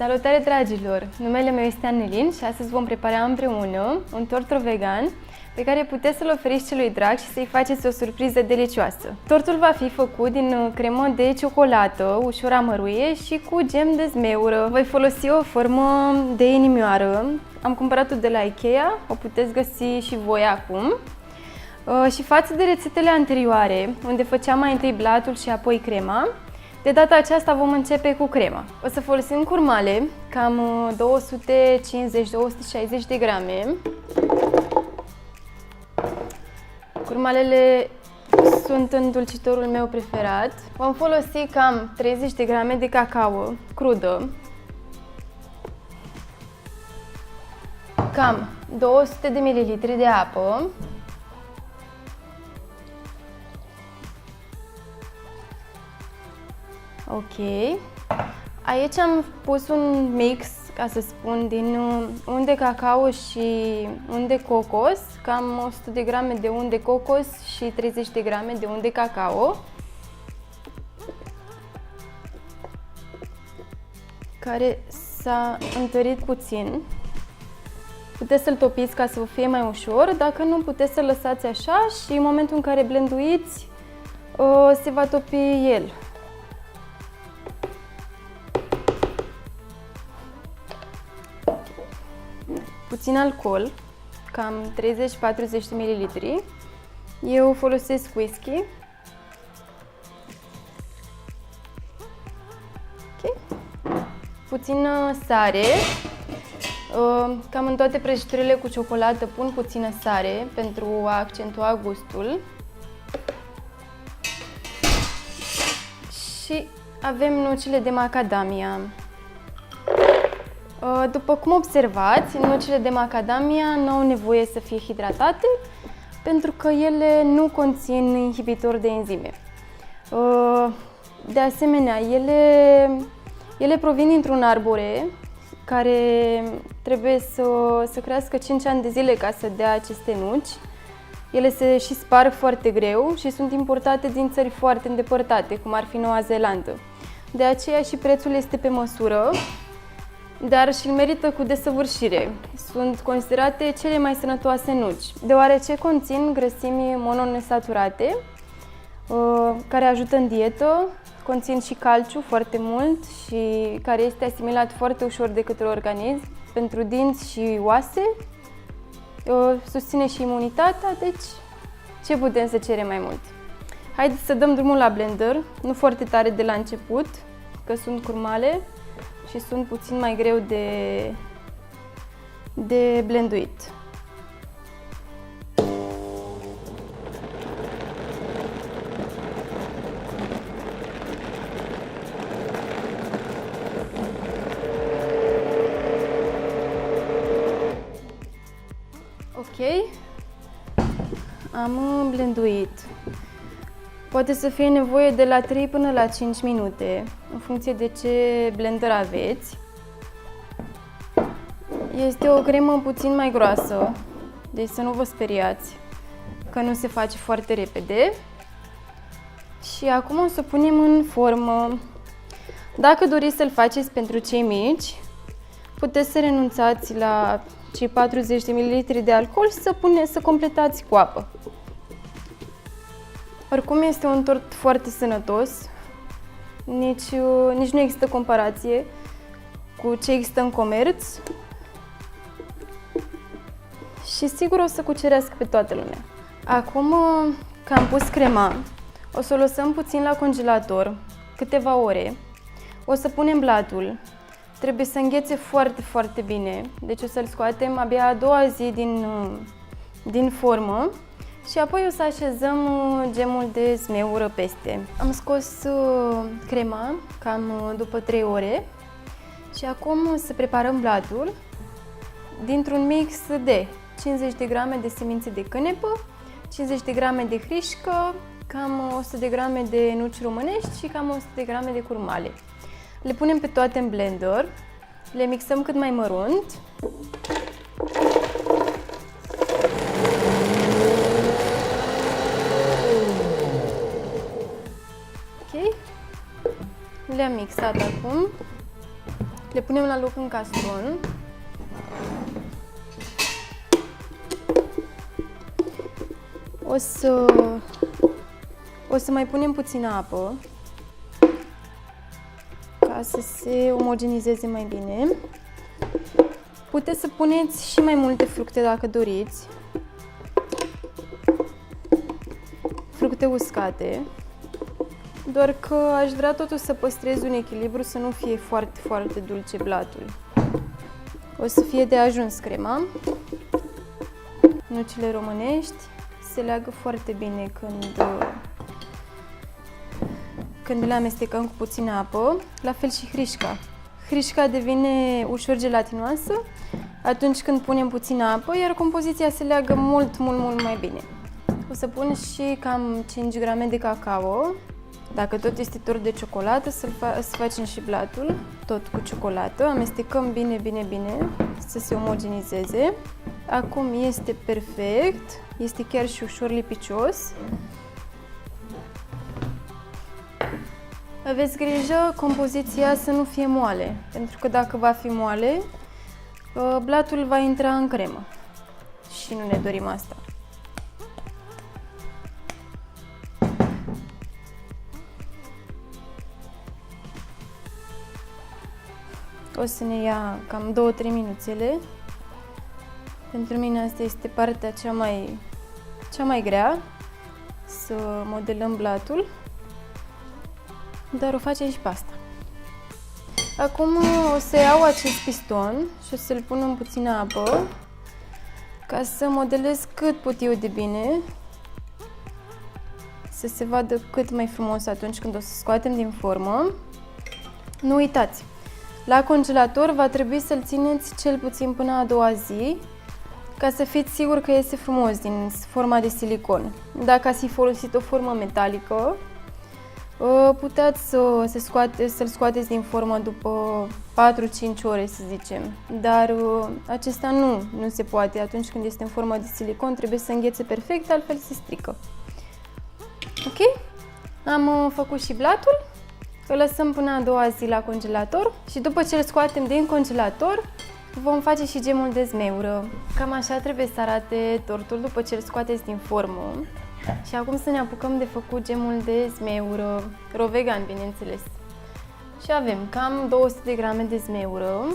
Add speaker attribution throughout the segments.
Speaker 1: Salutare dragilor! Numele meu este Anelin și astăzi vom prepara împreună un tortul vegan pe care puteți să-l oferiți celui drag și să-i faceți o surpriză delicioasă. Tortul va fi făcut din cremă de ciocolată, ușor amăruie și cu gem de zmeură. Voi folosi o formă de inimioară. Am cumpărat-o de la Ikea, o puteți găsi și voi acum. Și față de rețetele anterioare, unde făceam mai întâi blatul și apoi crema, de data aceasta vom începe cu crema. O să folosim curmale, cam 250-260 de grame. Curmalele sunt îndulcitorul meu preferat. Vom folosi cam 30 de grame de cacao crudă, cam 200 de ml de apă, ok. Aici am pus un mix, ca să spun, din unt de cacao și unt de cocos, cam 100 de grame de unt de cocos și 30 de grame de unt de cacao, care s-a întărit puțin. Puteți să-l topiți ca să vă fie mai ușor, dacă nu puteți să-l lăsați așa și în momentul în care blenduiți se va topi el. Puțin alcool, cam 30-40 de ml. Eu folosesc whisky. Okay. Puțină sare. Cam în toate prăjiturile cu ciocolată pun puțină sare pentru a accentua gustul. Și avem nucile de macadamia. După cum observați, nucile de macadamia nu au nevoie să fie hidratate pentru că ele nu conțin inhibitori de enzime. De asemenea, ele provin dintr-un arbore care trebuie să crească 5 ani de zile ca să dea aceste nuci. Ele se și sparg foarte greu și sunt importate din țări foarte îndepărtate, cum ar fi Noua Zeelandă. De aceea și prețul este pe măsură, dar și îl merită cu desăvârșire. Sunt considerate cele mai sănătoase nuci, deoarece conțin grăsimi mononesaturate, care ajută în dietă, conțin și calciu foarte mult și care este asimilat foarte ușor de către organism pentru dinți și oase, susține și imunitatea, deci ce putem să cerem mai mult? Haideți să dăm drumul la blender, nu foarte tare de la început, că sunt curmale și sunt puțin mai greu de blenduit. Ok, am blenduit. Poate să fie nevoie de la 3 până la 5 minute, în funcție de ce blender aveți. Este o cremă puțin mai groasă, deci să nu vă speriați că nu se face foarte repede. Și acum o să punem în formă. Dacă doriți să-l faceți pentru cei mici, puteți să renunțați la cei 40 de ml de alcool și să completați cu apă. Oricum este un tort foarte sănătos, nici nu există comparație cu ce există în comerț și sigur o să cucerească pe toată lumea. Acum că am pus crema, o să o lăsăm puțin la congelator, câteva ore. O să punem blatul, trebuie să înghețe foarte, foarte bine, deci o să-l scoatem abia a doua zi din formă. Și apoi o să așezăm gemul de zmeură peste. Am scos crema cam după 3 ore și acum să preparăm blatul dintr-un mix de 50 de grame de semințe de cânepă, 50 de grame de hrișcă, cam 100 de grame de nuci românești și cam 100 de grame de curmale. Le punem pe toate în blender, le mixăm cât mai mărunt. Le-am mixat acum Le punem la loc în castron. O să mai punem puțină apă ca să se omogenizeze mai bine. Puteți să puneți și mai multe fructe dacă doriți. Fructe uscate. Doar că aș vrea totuși să păstrez un echilibru, să nu fie foarte, foarte dulce blatul. O să fie de ajuns crema. Nucile românești se leagă foarte bine când le amestecăm cu puțină apă. La fel și hrișca. Hrișca devine ușor gelatinoasă atunci când punem puțină apă, iar compoziția se leagă mult, mult, mult mai bine. O să pun și cam 5 grame de cacao. Dacă tot este tort de ciocolată, să facem și blatul, tot cu ciocolată. Amestecăm bine, bine, bine, să se omogenizeze. Acum este perfect, este chiar și ușor lipicios. Aveți grijă compoziția să nu fie moale, pentru că dacă va fi moale, blatul va intra în cremă și nu ne dorim asta. O să ne ia cam 2-3 minuțele. Pentru mine asta este partea cea mai grea, să modelăm blatul, dar o facem și pe asta. Acum o să iau acest piston și o să-l pun în puțină apă ca să modelez cât pot eu de bine, să se vadă cât mai frumos atunci când o să scoatem din formă. Nu uitați! La congelator va trebui să-l țineți cel puțin până a doua zi, ca să fiți sigur că iese frumos din forma de silicon. Dacă ați fi folosit o formă metalică, puteți să-l scoateți din formă după 4-5 ore, să zicem. Dar acesta nu se poate. Atunci când este în formă de silicon, trebuie să înghețe perfect, altfel se strică. Ok? Am făcut și blatul. Îl lăsăm până a doua zi la congelator și după ce îl scoatem din congelator, vom face și gemul de zmeură. Cam așa trebuie să arate tortul după ce îl scoateți din formă. Și acum să ne apucăm de făcut gemul de zmeură, rovegan, bineînțeles. Și avem cam 200 de grame de zmeură,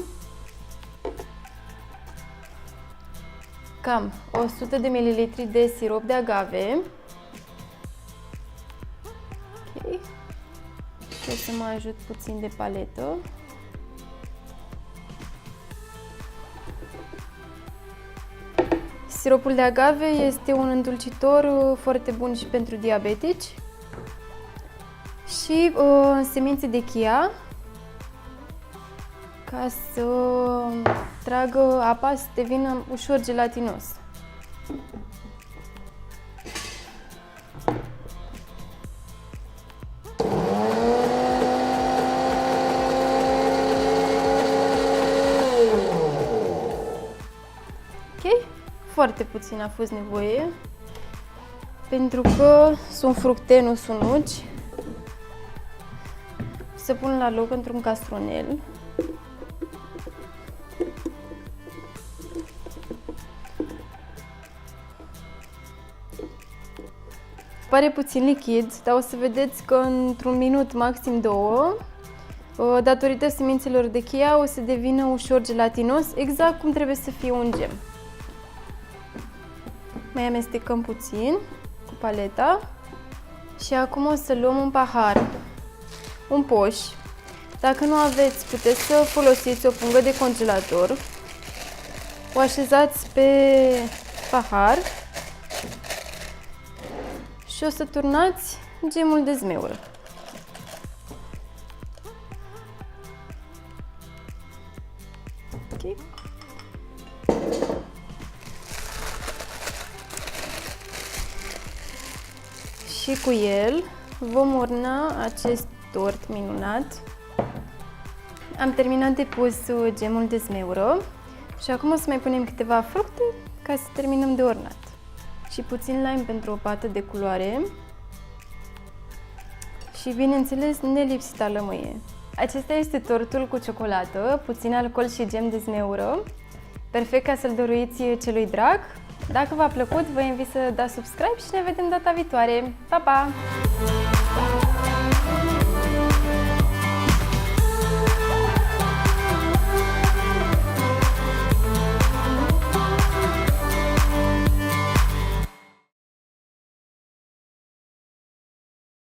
Speaker 1: cam 100 de ml de sirop de agave. Ok. Și o să mă ajut puțin de paletă. Siropul de agave este un îndulcitor foarte bun și pentru diabetici. Și semințe de chia, ca să tragă apa, să devină ușor gelatinos. Foarte puțin a fost nevoie, pentru că sunt fructe, nu sunt nuci. Să pun la loc într-un castronel. Pare puțin lichid, dar o să vedeți că într-un minut, maxim 2, datorită semințelor de chia, o să devină ușor gelatinos, exact cum trebuie să fie un gem. Mai amestecăm puțin cu paleta și acum o să luăm un pahar, un poș. Dacă nu aveți, puteți să folosiți o pungă de congelator. O așezați pe pahar și o să turnați gemul de zmeură. Okay. Și cu el vom orna acest tort minunat. Am terminat de pus gemul de zmeură și acum o să mai punem câteva fructe ca să terminăm de ornat. Și puțin lime pentru o pată de culoare și, bineînțeles, nelipsita lămâie. Acesta este tortul cu ciocolată, puțin alcool și gem de zmeură, perfect ca să-l dăruiți celui drag. Dacă v-a plăcut, vă invit să dați subscribe și ne vedem data viitoare. Pa, pa!